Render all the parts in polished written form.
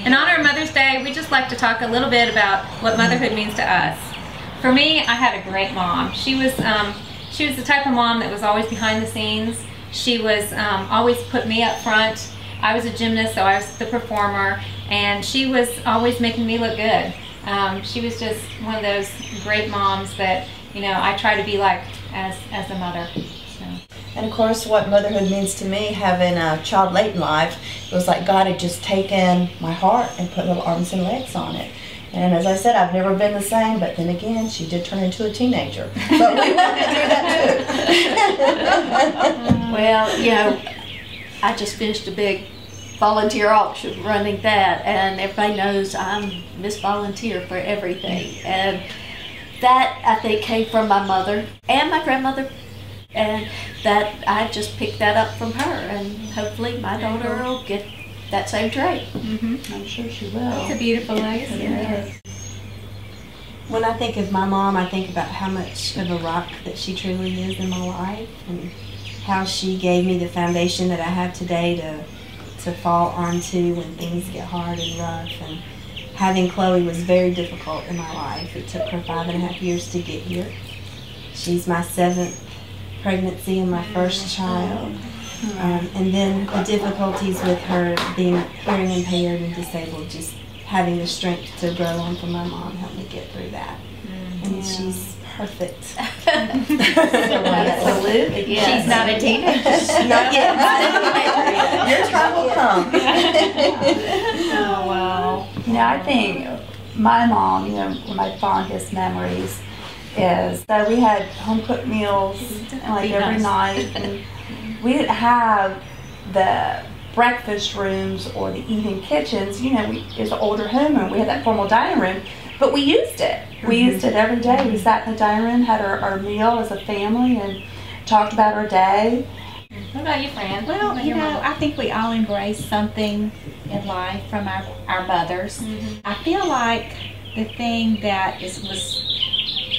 In honor of Mother's Day, we just like to talk a little bit about what motherhood means to us. For me, I had a great mom. She was the type of mom that was always behind the scenes. She was always put me up front. I was a gymnast, so I was the performer, and she was always making me look good. She was just one of those great moms that, you know, I try to be like as a mother. So. And of course, what motherhood means to me, having a child late in life, it was like God had just taken my heart and put little arms and legs on it. And as I said, I've never been the same, but then again, she did turn into a teenager. But we went through that too. Well, you know, I just finished a big volunteer auction running that, and everybody knows I'm Miss Volunteer for everything. And that, I think, came from my mother and my grandmother, and that I just picked that up from her, and hopefully my daughter will get that same trait. I'm sure she will. It's a beautiful legacy. Yes. When I think of my mom, I think about how much of a rock that she truly is in my life, and how she gave me the foundation that I have today to fall onto when things get hard and rough. And having Chloe was very difficult in my life. It took her 5.5 years to get here. She's my 7th pregnancy and my first child. And then the difficulties with her being hearing impaired and disabled, just having the strength to grow on from my mom helped me get through that. And she's perfect. Absolutely. Yes. She's not a teenager. Not yet. Your time will come. Oh, wow. You know, I think my mom, you know, one of my fondest memories is that we had home-cooked meals like every night, and we didn't have the breakfast rooms or the evening kitchens. You know, it was an older home and we had that formal dining room, but we used it. We used it every day. We sat in the dining room, had our meal as a family, and talked about our day. What about you, Fran? Well, you know, I think we all embrace something in life from our mothers. I feel like the thing that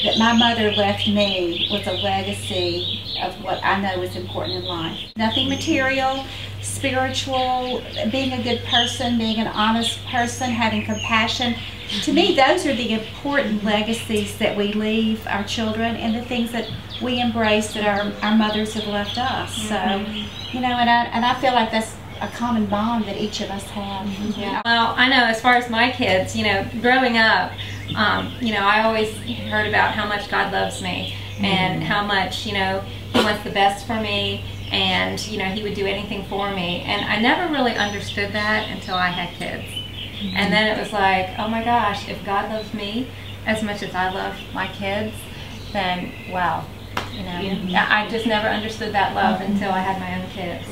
that my mother left me was a legacy of what I know is important in life. Nothing material, spiritual, being a good person, being an honest person, having compassion. To me, those are the important legacies that we leave our children, and the things that we embrace that our mothers have left us. So, you know, and I feel like that's a common bond that each of us have. Yeah. Well, I know as far as my kids, you know, growing up, you know, I always heard about how much God loves me and how much, you know, He wants the best for me, and, you know, He would do anything for me. And I never really understood that until I had kids. And then it was like, oh my gosh, if God loves me as much as I love my kids, then wow, you know, I just never understood that love until I had my own kids.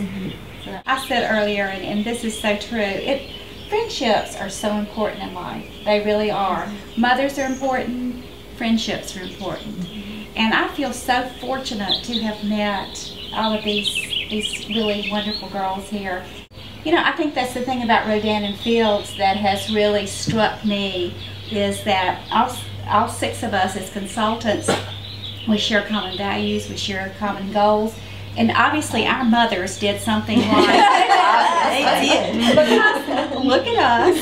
So. I said earlier, and this is so true, friendships are so important in life. They really are. Mothers are important, friendships are important. And I feel so fortunate to have met all of these really wonderful girls here. You know, I think that's the thing about Rodan and Fields that has really struck me, is that all 6 of us as consultants, we share common values, we share common goals, and obviously our mothers did something like They did. because look at us.